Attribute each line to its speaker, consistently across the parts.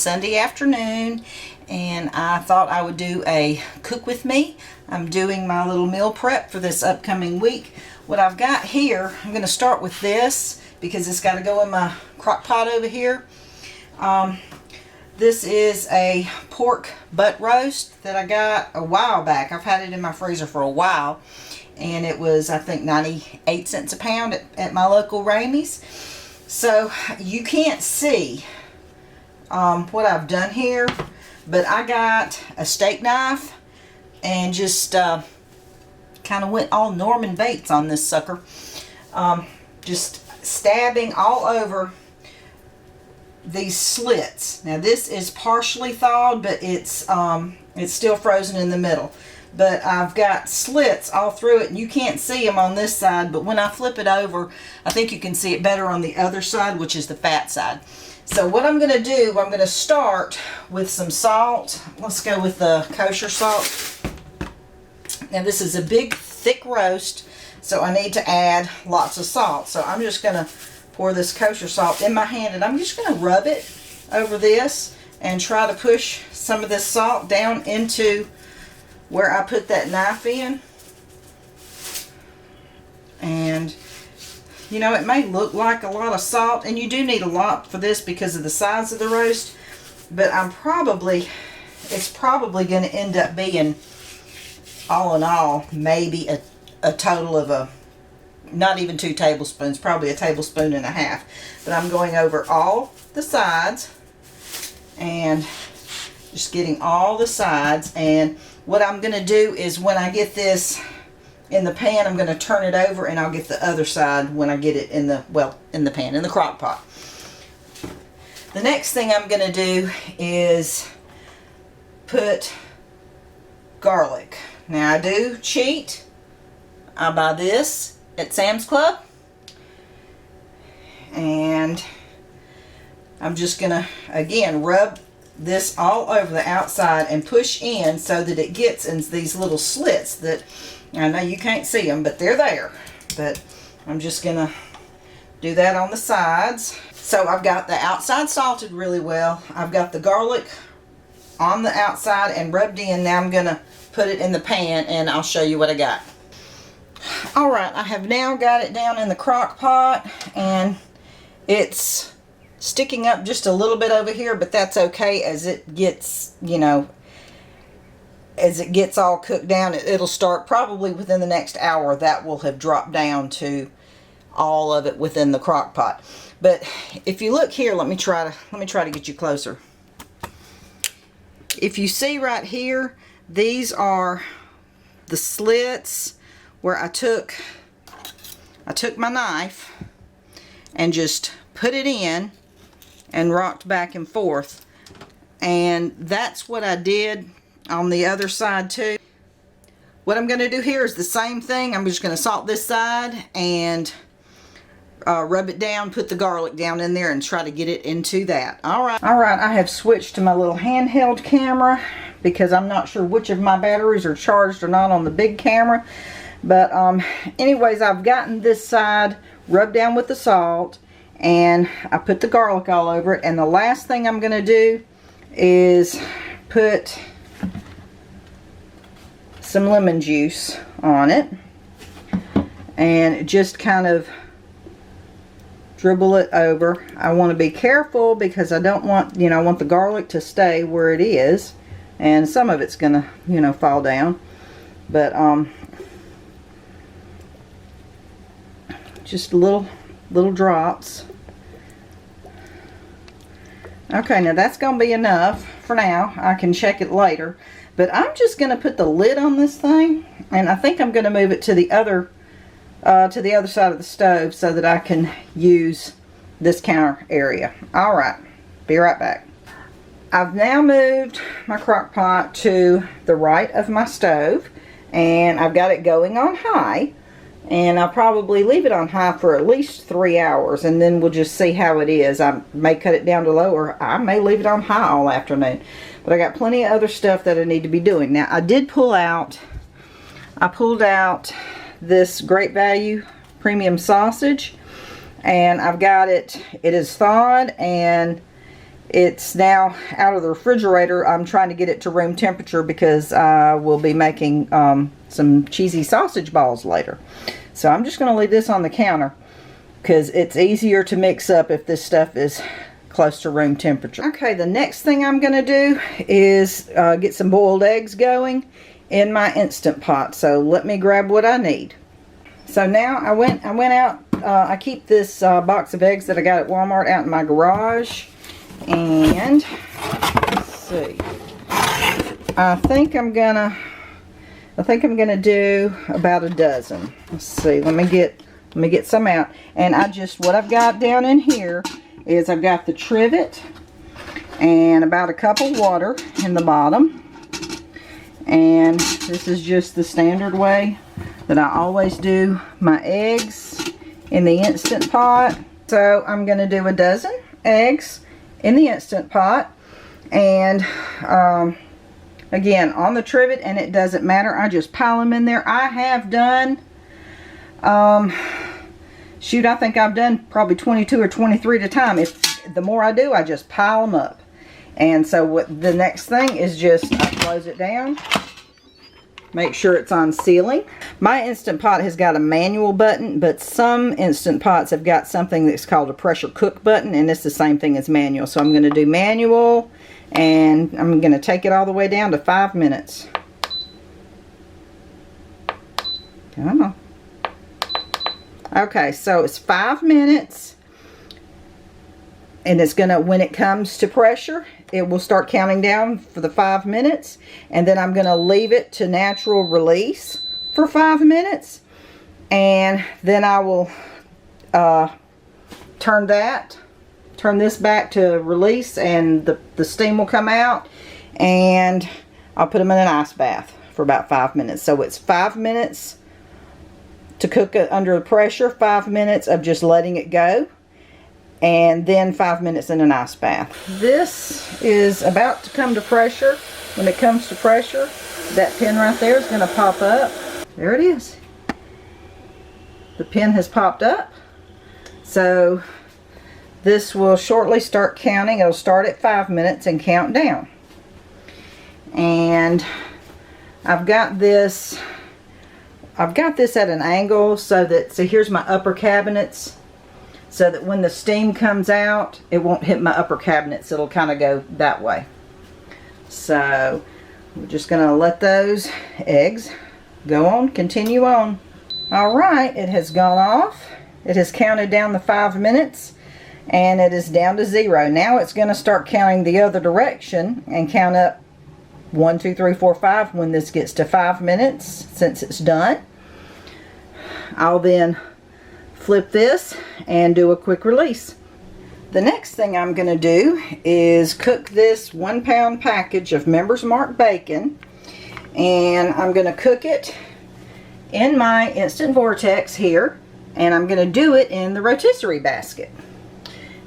Speaker 1: Sunday afternoon, and I thought I would do a cook with me. I'm doing my little meal prep for this upcoming week. What I've got here, I'm going to start with this because it's got to go in my crock pot over here. This is a pork butt roast that I got a while back. I've had it in my freezer for a while, and it was, I think, 98 cents a pound at my local Ramey's. So you can't see what I've done here, but I got a steak knife and just kind of went all Norman Bates on this sucker, just stabbing all over these slits. Now this is partially thawed, but it's still frozen in the middle. But I've got slits all through it, and you can't see them on this side, but when I flip it over, I think you can see it better on the other side, which is the fat side. So what I'm going to do, I'm going to start with some salt. Let's go with the kosher salt. Now this is a big thick roast, so I need to add lots of salt. So I'm just going to pour this kosher salt in my hand, and I'm just going to rub it over this and try to push some of this salt down into where I put that knife in. And you know, it may look like a lot of salt, and you do need a lot for this because of the size of the roast, but it's probably going to end up being, all in all, maybe a total of not even 2 tablespoons, probably a tablespoon and a half. But I'm going over all the sides and just getting all the sides. And what I'm going to do is when I get this in the pan, I'm going to turn it over, and I'll get the other side when I get it in the pan, in the crock pot. The next thing I'm going to do is put garlic. Now I do cheat. I buy this at Sam's Club, and I'm just gonna again rub this all over the outside and push in so that it gets in these little slits that I know you can't see them, but they're there. But I'm just gonna do that on the sides. So I've got the outside salted really well. I've got the garlic on the outside and rubbed in. Now I'm gonna put it in the pan, and I'll show you what I got. Alright, I have now got it down in the crock pot, and it's sticking up just a little bit over here, but that's okay. As it gets, you know, as it gets all cooked down, it'll start probably within the next hour. That will have dropped down to all of it within the crock pot. But if you look here, let me try to get you closer. If you see right here, these are the slits where I took my knife and just put it in and rocked back and forth, and that's what I did on the other side too. What I'm going to do here is the same thing. I'm just going to salt this side and rub it down, put the garlic down in there, and try to get it into that. Alright, I have switched to my little handheld camera because I'm not sure which of my batteries are charged or not on the big camera. But anyways, I've gotten this side rubbed down with the salt, and I put the garlic all over it. And the last thing I'm going to do is put some lemon juice on it and just kind of dribble it over. I want to be careful because I don't want, I want the garlic to stay where it is, and some of it's going to, fall down. But just little drops. Okay, now that's going to be enough for now. I can check it later. But I'm just going to put the lid on this thing, and I think I'm going to move it to the other side of the stove so that I can use this counter area. Alright, be right back. I've now moved my crock pot to the right of my stove, and I've got it going on high. And I'll probably leave it on high for at least 3 hours, and then we'll just see how it is. I may cut it down to low, or I may leave it on high all afternoon. But I got plenty of other stuff that I need to be doing. Now, I pulled out this Great Value premium sausage, and I've got it. It is thawed, and It's now out of the refrigerator. I'm trying to get it to room temperature because I will be making some cheesy sausage balls later. So I'm just going to leave this on the counter because it's easier to mix up if this stuff is close to room temperature. Okay, the next thing I'm going to do is get some boiled eggs going in my Instant Pot. So let me grab what I need. So now I went out. I keep this box of eggs that I got at Walmart out in my garage, and let's see. I think I'm gonna do about a dozen. Let's see. Let me get some out. And what I've got down in here is I've got the trivet and about a cup of water in the bottom. And this is just the standard way that I always do my eggs in the Instant Pot. So I'm going to do a dozen eggs in the Instant Pot. And again, on the trivet, and it doesn't matter. I just pile them in there. I have done, shoot, I think I've done probably 22 or 23 at a time. The more I do, I just pile them up. And so what the next thing is just I close it down. Make sure it's on sealing. My Instant Pot has got a manual button, but some Instant Pots have got something that's called a pressure cook button, and it's the same thing as manual. So I'm going to do manual, and I'm going to take it all the way down to 5 minutes. Come on. Okay, so it's 5 minutes, and it's going to, when it comes to pressure, it will start counting down for the 5 minutes, and then I'm going to leave it to natural release for 5 minutes, and then I will turn this back to release, and the steam will come out, and I'll put them in an ice bath for about 5 minutes. So it's 5 minutes to cook it under pressure, 5 minutes of just letting it go, and then 5 minutes in an ice bath. This is about to come to pressure. When it comes to pressure, that pin right there is going to pop up. There it is. The pin has popped up. So this will shortly start counting. It'll start at 5 minutes and count down. And I've got this at an angle so here's my upper cabinets, so that when the steam comes out, it won't hit my upper cabinets. It'll kind of go that way. So we're just going to let those eggs go on, continue on. Alright, it has gone off. It has counted down the 5 minutes, and it is down to 0. Now it's going to start counting the other direction and count up 1, 2, 3, 4, 5 when this gets to 5 minutes since it's done. I'll then flip this and do a quick release. The next thing I'm going to do is cook this 1 pound package of Members Mark bacon, and I'm going to cook it in my Instant Vortex here, and I'm going to do it in the rotisserie basket.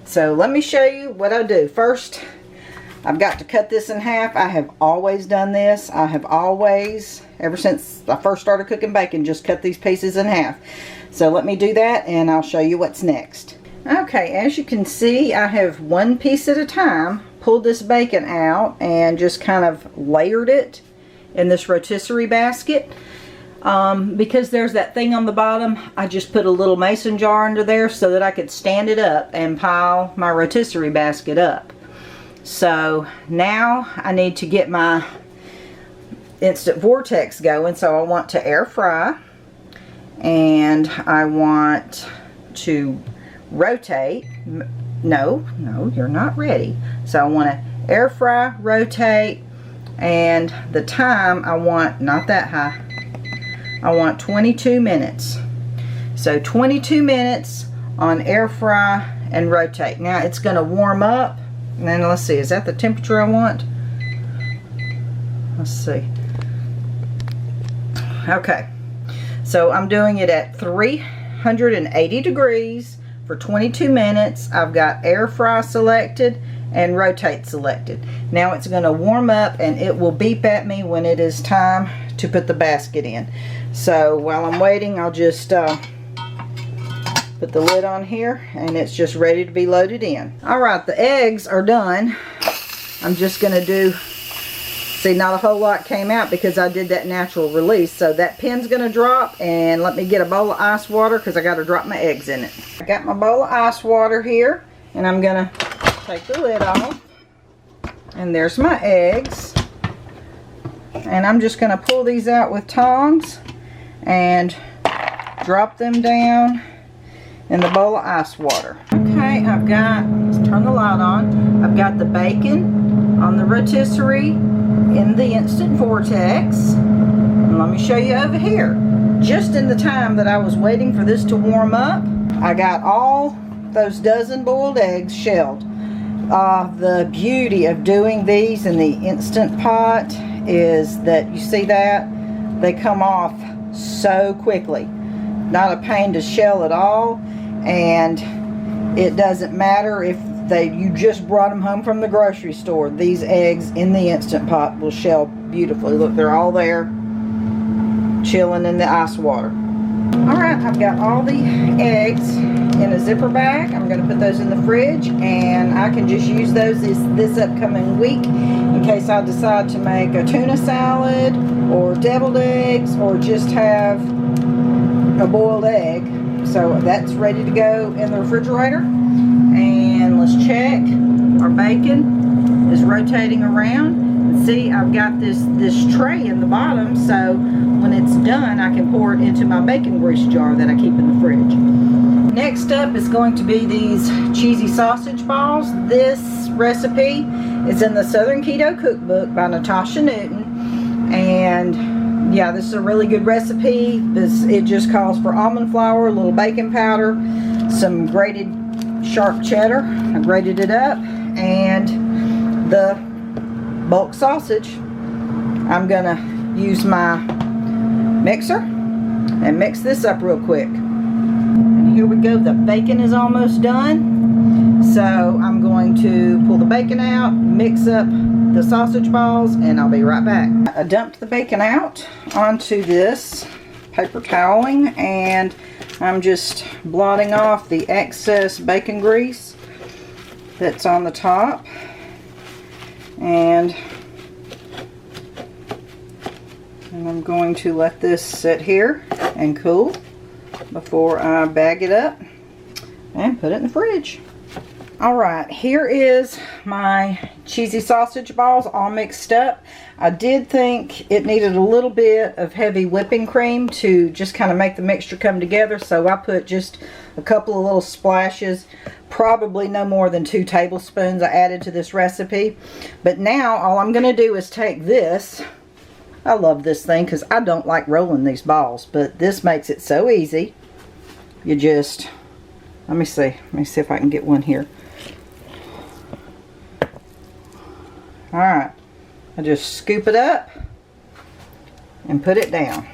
Speaker 1: So let me show you what I do. First, I've got to cut this in half. I have always done this. I have always, ever since I first started cooking bacon, just cut these pieces in half. So let me do that, and I'll show you what's next. Okay, as you can see, I have one piece at a time pulled this bacon out and just kind of layered it in this rotisserie basket. Because there's that thing on the bottom, I just put a little mason jar under there so that I could stand it up and pile my rotisserie basket up. So now I need to get my Instant Vortex going. So I want to air fry, and I want to rotate. No, you're not ready. So I want to air fry, rotate, and the time I want not that high. I want 22 minutes. So 22 minutes on air fry and rotate. Now it's going to warm up. And then let's see, is that the temperature I want? Let's see. Okay. So I'm doing it at 380 degrees for 22 minutes. I've got air fry selected and rotate selected. Now it's going to warm up, and it will beep at me when it is time to put the basket in. So while I'm waiting, I'll just Put the lid on here, and it's just ready to be loaded in. Alright, the eggs are done. I'm just going to do, see, not a whole lot came out because I did that natural release. So that pin's going to drop, and let me get a bowl of ice water because I got to drop my eggs in it. I got my bowl of ice water here, and I'm going to take the lid off. And there's my eggs. And I'm just going to pull these out with tongs and drop them down in the bowl of ice water. Okay, I've got, let's turn the light on. I've got the bacon on the rotisserie in the instant vortex. And let me show you over here. Just in the time that I was waiting for this to warm up, I got all those dozen boiled eggs shelled. The beauty of doing these in the Instant Pot is that, you see that? They come off so quickly. Not a pain to shell at all, and it doesn't matter if you just brought them home from the grocery store. These eggs in the Instant Pot will shell beautifully. Look, they're all there chilling in the ice water. Alright, I've got all the eggs in a zipper bag. I'm going to put those in the fridge, and I can just use those this upcoming week in case I decide to make a tuna salad or deviled eggs or just have a boiled egg. So that's ready to go in the refrigerator. And let's check. Our bacon is rotating around. And see, I've got this tray in the bottom, so when it's done I can pour it into my bacon grease jar that I keep in the fridge. Next up is going to be these cheesy sausage balls. This recipe is in the Southern Keto Cookbook by Natasha Newton, and yeah, this is a really good recipe. It just calls for almond flour, a little baking powder, some grated sharp cheddar. I grated it up, and the bulk sausage. I'm gonna use my mixer and mix this up real quick. And here we go. The bacon is almost done, so I'm going to pull the bacon out, mix up the sausage balls, and I'll be right back. I dumped the bacon out onto this paper toweling, and I'm just blotting off the excess bacon grease that's on the top, and I'm going to let this sit here and cool before I bag it up and put it in the fridge. Alright, here is my cheesy sausage balls all mixed up. I did think it needed a little bit of heavy whipping cream to just kind of make the mixture come together, so I put just a couple of little splashes, probably no more than 2 tablespoons I added to this recipe. But now all I'm going to do is take this. I love this thing because I don't like rolling these balls, but this makes it so easy. You just, let me see if I can get one here. Alright, I just scoop it up and put it down.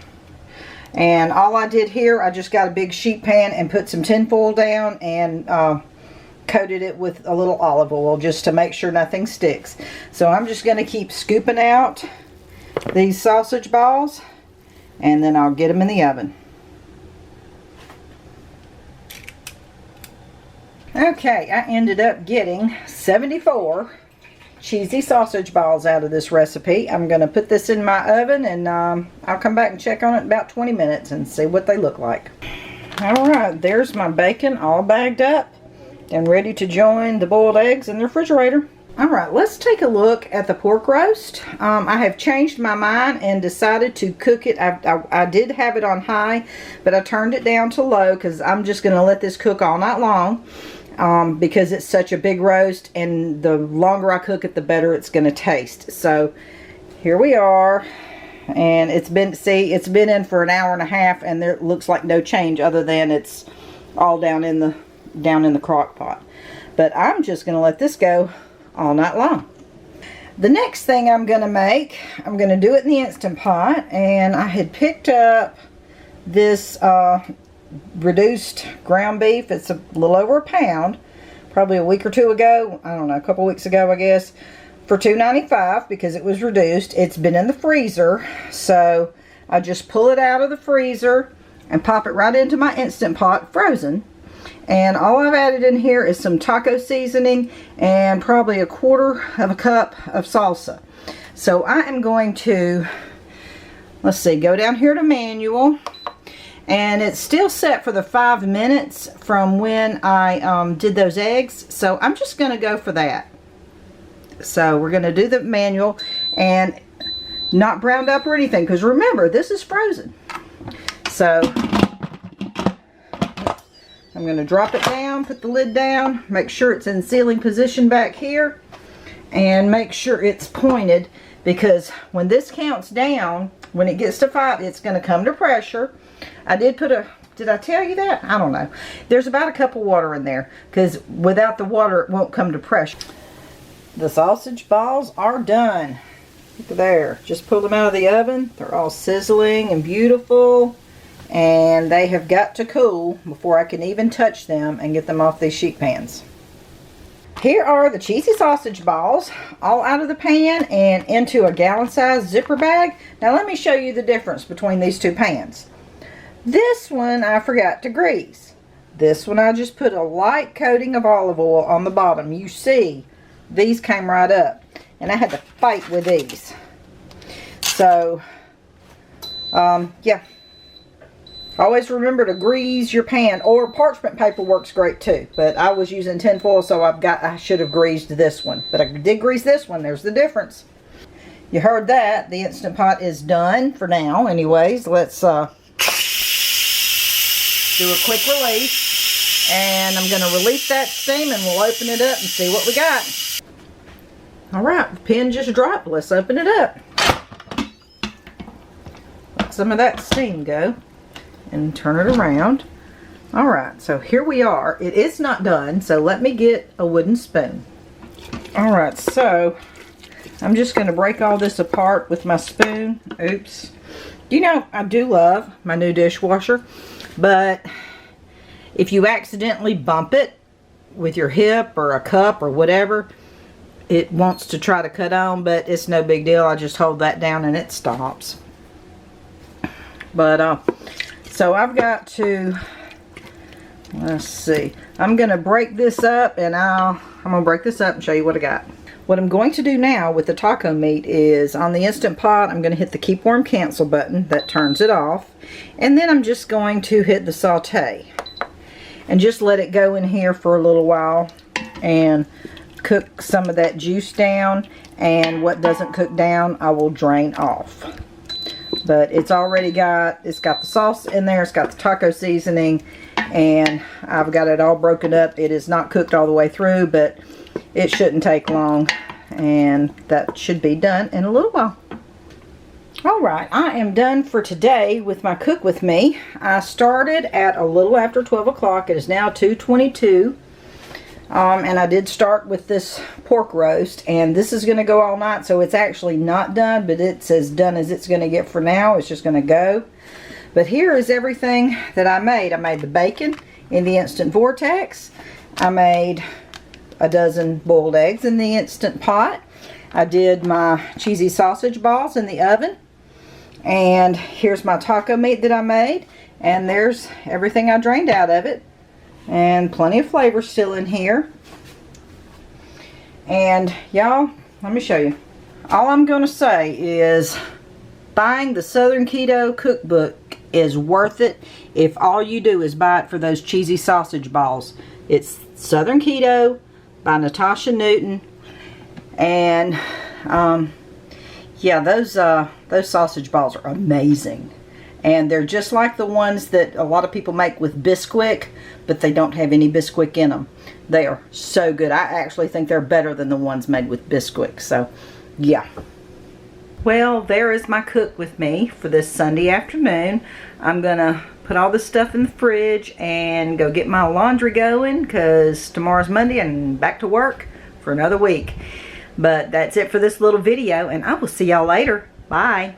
Speaker 1: And all I did here, I just got a big sheet pan and put some tin foil down and coated it with a little olive oil just to make sure nothing sticks. So I'm just going to keep scooping out these sausage balls, and then I'll get them in the oven. Okay, I ended up getting 74 cheesy sausage balls out of this recipe. I'm going to put this in my oven, and I'll come back and check on it in about 20 minutes and see what they look like. Alright, there's my bacon all bagged up and ready to join the boiled eggs in the refrigerator. Alright, let's take a look at the pork roast. I have changed my mind and decided to cook it. I did have it on high, but I turned it down to low because I'm just going to let this cook all night long. Because it's such a big roast, and the longer I cook it, the better it's going to taste. So here we are, and it's been in for an hour and a half, and there looks like no change other than it's all down in the crock pot. But I'm just going to let this go all night long. The next thing I'm going to make, I'm going to do it in the Instant Pot, and I had picked up this reduced ground beef. It's a little over a pound, probably a week or two ago, I don't know, a couple weeks ago I guess, for $2.95 because it was reduced. It's been in the freezer, so I just pull it out of the freezer and pop it right into my Instant Pot frozen. And all I've added in here is some taco seasoning and probably 1/4 cup of salsa. So I am going to, let's see, go down here to manual. And it's still set for the 5 minutes from when I did those eggs. So I'm just going to go for that. So we're going to do the manual and not browned up or anything. Because remember, this is frozen. So I'm going to drop it down, put the lid down, make sure it's in sealing position back here. And make sure it's pointed. Because when this counts down, when it gets to 5, it's going to come to pressure. I did put did I tell you that? I don't know. There's about 1 cup of water in there, because without the water it won't come to pressure. The sausage balls are done. Look at there. Just pulled them out of the oven. They're all sizzling and beautiful. And they have got to cool before I can even touch them and get them off these sheet pans. Here are the cheesy sausage balls, all out of the pan and into a gallon-sized zipper bag. Now let me show you the difference between these two pans. This one I forgot to grease. This one I just put a light coating of olive oil on the bottom. You see, these came right up. And I had to fight with these. So, yeah. Always remember to grease your pan, or parchment paper works great too. But I was using tin foil, so I should have greased this one. But I did grease this one. There's the difference. You heard that. The Instant Pot is done for now. Anyways, let's do a quick release. And I'm going to release that steam and we'll open it up and see what we got. Alright, the pin just dropped. Let's open it up. Let some of that steam go. And turn it around. Alright, so here we are. It is not done, so let me get a wooden spoon. Alright, so I'm just going to break all this apart with my spoon. Oops. You know, I do love my new dishwasher, but if you accidentally bump it with your hip or a cup or whatever, it wants to try to cut on, but it's no big deal. I just hold that down and it stops. But, so I've got to, let's see, I'm going to break this up and I'm going to break this up and show you what I got. What I'm going to do now with the taco meat is on the Instant Pot, I'm going to hit the Keep Warm Cancel button that turns it off. And then I'm just going to hit the saute and just let it go in here for a little while and cook some of that juice down. And what doesn't cook down, I will drain off. But it's already it's got the sauce in there, it's got the taco seasoning, and I've got it all broken up. It is not cooked all the way through, but it shouldn't take long, and that should be done in a little while. Alright, I am done for today with my cook with me. I started at a little after 12 o'clock. It is now 2:22. And I did start with this pork roast, and this is going to go all night, so it's actually not done, but it's as done as it's going to get for now. It's just going to go. But here is everything that I made. I made the bacon in the Instant Vortex. I made a dozen boiled eggs in the Instant Pot. I did my cheesy sausage balls in the oven. And here's my taco meat that I made. And there's everything I drained out of it. And plenty of flavor still in here. And y'all, let me show you. All I'm going to say is buying the Southern Keto cookbook is worth it if all you do is buy it for those cheesy sausage balls. It's Southern Keto by Natasha Newton. And yeah, those sausage balls are amazing. And they're just like the ones that a lot of people make with Bisquick, but they don't have any Bisquick in them. They are so good. I actually think they're better than the ones made with Bisquick. So, yeah. Well, there is my cook with me for this Sunday afternoon. I'm going to put all this stuff in the fridge and go get my laundry going, because tomorrow's Monday and back to work for another week. But that's it for this little video, and I will see y'all later. Bye.